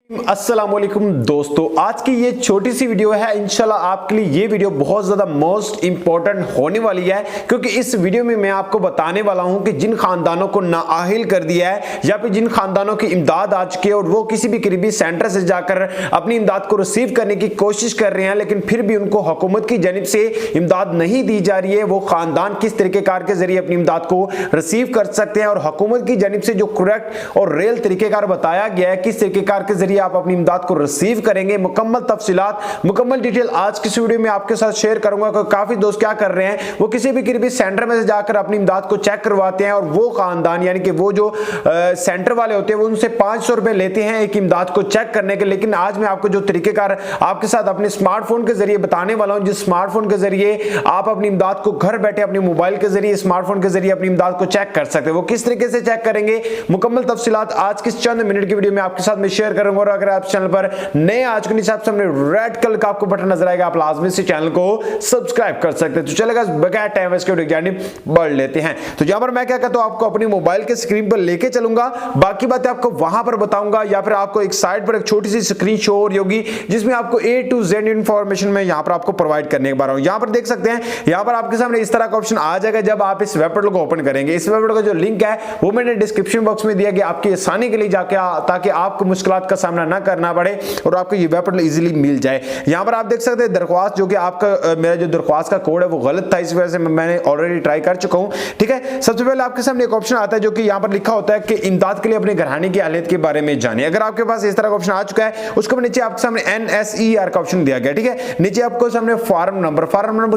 अस्सलामुअलैकुम दोस्तों, आज की ये छोटी सी वीडियो है। इंशाल्लाह आपके लिए ये वीडियो बहुत ज्यादा मोस्ट इंपॉर्टेंट होने वाली है, क्योंकि इस वीडियो में मैं आपको बताने वाला हूं कि जिन खानदानों को नाअहल कर दिया है या फिर जिन खानदानों की इमदाद आ चुकी है और वो किसी भी करीबी सेंटर से जाकर अपनी इमदाद को रिसीव करने की कोशिश कर रहे हैं, लेकिन फिर भी उनको हुकूमत की जानिब से इमदाद नहीं दी जा रही है, वो खानदान किस तरीकेकार के जरिए अपनी इमदाद को रिसीव कर सकते हैं और हुकूमत की जानिब से जो करेक्ट और रियल तरीकेकार बताया गया है किस तरीकेकार के जरिए आप अपनी इमदाद को रिसीव करेंगे। मुकम्मल तफसीलात, मुकम्मल डिटेल आज की वीडियो में आपके साथ शेयर करूंगा। क्योंकि काफी दोस्त क्या कर रहे हैं, वो किसी भी करीबी सेंटर में से जाकर अपनी इमदाद को चेक करवाते हैं और वो खानदान यानी कि वो जो सेंटर वाले होते हैं वो उनसे 500 रुपए लेते हैं एक इमदाद को चेक करने के। लेकिन आज मैं आपको जो तरीकेकार आपके साथ अपने स्मार्टफोन के जरिए बताने वाला हूं, जिस स्मार्टफोन के जरिए आप अपनी इमदाद को घर बैठे अपने मोबाइल के जरिए, स्मार्टफोन के जरिए अपनी इमदाद को चेक कर सकते हैं। वो किस तरीके से चेक करेंगे, मुकम्मल तफसीलात आज की चंद मिनट की वीडियो में आपके साथ मैं शेयर करूंगा। और अगर आप चैनल पर नए आज के नीचे आप सामने रेड कलर का आपको बटन नजर आएगा, आप लाजमी से चैनल को सब्सक्राइब कर सकते हैं। तो चलेगा बगैर टाइम वेस्ट के जानिब बढ़ लेते हैं। तो यहां पर मैं क्या करता हूं, आपको अपनी मोबाइल के स्क्रीन पर लेके चलूंगा, बाकी बातें आपको वहां पर बताऊंगा या फिर आपको एक साइड पर एक छोटी सी स्क्रीन शो हो रही होगी जिसमें आपको A to Z इंफॉर्मेशन में यहां पर आपको प्रोवाइड करने के बारे में। यहां पर देख सकते हैं, यहां पर आपके सामने इस तरह का ऑप्शन आ जाएगा जब आप इस वेब पोर्टल को ओपन करेंगे। इस वेब पोर्टल का जो लिंक है वो मैंने डिस्क्रिप्शन बॉक्स में दिया गया आपकी आसानी के लिए जाके, ताकि आपको मुश्किलात का सामना ना करना पड़े और आपको ये वेब पोर्टल इजीली मिल जाए। यहां पर आप देख सकते हैं दरख्वास्त, जो कि आपका मेरा जो दरख्वास्त का कोड है वो गलत था, इस वजह से मैंने ऑलरेडी ट्राई कर चुका हूं। ठीक है, सबसे पहले आपके सामने एक ऑप्शन आता है जो कि यहां पर लिखा होता है कि इमदाद के लिए अपने घराने की हालत के बारे में जानिए। अगर आपके पास इस तरह का ऑप्शन आ चुका है, उसके नीचे आपके सामने NSER का ऑप्शन दिया गया। ठीक है, नीचे आपको सामने फार्म नंबर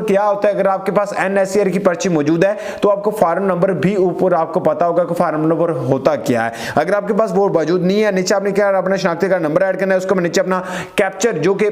क्या होता है, अगर आपके पास NSER की पर्ची मौजूद है तो आपको फार्म नंबर भी ऊपर आपको पता होगा कि फार्म नंबर होता क्या है। अगर आपके पास वो मौजूद नहीं है, नीचे आपने क्या अपना शनाख्ती कार्ड नंबर ऐड करना है, उसको नीचे अपना कैप्चर जो कि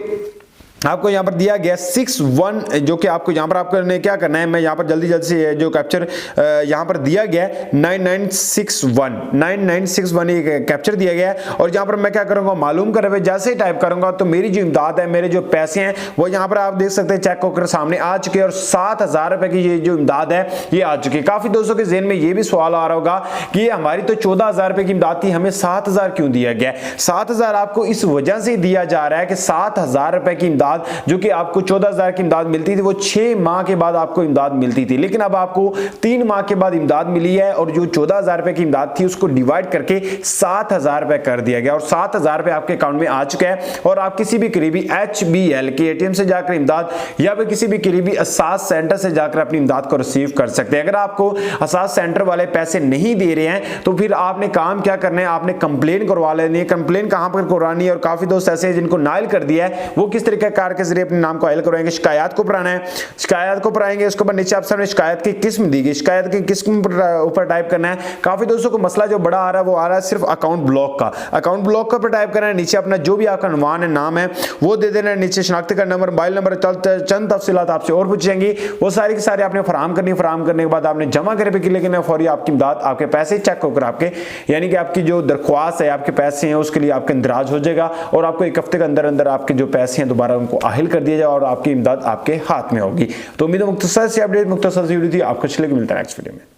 आपको यहां पर दिया गया 61, जो कि आपको यहां पर आपको क्या करना है, मैं यहां पर जल्दी से जो कैप्चर यहां पर दिया गया है 9961 ये कैप्चर दिया गया है। और यहां पर मैं क्या करूंगा, मालूम कर रहे जैसे ही टाइप करूंगा तो मेरी जो इमदाद है, मेरे जो पैसे हैं वो यहां पर आप देख सकते हैं चेक होकर सामने आ चुके हैं और 7000 रुपए की ये जो इमदाद है ये आ चुकी है। काफी दोस्तों के ज़हन में ये भी सवाल आ रहा होगा कि हमारी तो 14000 रुपए की इमदाद थी, हमें 7000 क्यों दिया गया। 7000 आपको इस वजह से दिया जा रहा है कि 7000 रुपए की इमदाद जो कि आपको 14000 की इमदाद मिलती थी वो 6 माह के बाद आपको इमदाद मिलती थी, लेकिन अब आपको 3 माह के बाद इमदाद मिली है और जो 14000 रुपए की इमदाद थी उसको डिवाइड करके 7000 रुपए कर दिया गया और 7000 रुपए आपके अकाउंट में आ चुका है। और आप किसी भी करीबी HBL के ATM से जाकर इमदाद या फिर किसी भी करीबी असास सेंटर से जाकर अपनी इमदाद को रिसीव कर सकते हैं। अगर आपको असास सेंटर वाले पैसे नहीं दे रहे हैं तो फिर आपने काम क्या करना है, आपने कंप्लेन करवा लेनी है। कंप्लेन कहां पर करवानी है, और काफी दोस्त ऐसे हैं जिनको नाइल कर दिया है, वो किस तरीके कार के जरिए अपने नाम को हाइल करवाएंगे, शिकायत को भराना है, शिकायत को भराएंगे। उसके बाद नीचे आप सामने शिकायत की किस्म दी गई, शिकायत की किस्म ऊपर टाइप करना है। काफी दोस्तों को मसला जो बड़ा आ रहा है वो आ रहा है सिर्फ अकाउंट ब्लॉक का। अकाउंट ब्लॉक का टाइप करना है, नीचे अपना जो भी आपका अनवान है, नाम है वो दे देना है, नीचे शनाख्ती कार्ड नंबर, मोबाइल नंबर, चंद तफसीलात आपसे और पूछेंगी, वो सारी की सारी आपने फराहम करनी। फराहम करने के बाद आपने जमा करे पे लेकिन फौरी आपकी इमदाद, आपके पैसे चेक होकर आपके यानी कि आपकी जो दरख्वास्त है, आपके पैसे हैं उसके लिए आपके इंदराज हो जाएगा और आपको 1 हफ्ते के अंदर अंदर आपके जो पैसे हैं दोबारा उनको हासिल कर दिया जाए और आपकी इमदाद आपके हाथ में होगी। तो उम्मीद है मुख्तसर सी अपडेट, मुख्तसर सी वीडियो थी, आपको अच्छी लगी। मिलता है नेक्स्ट वीडियो में।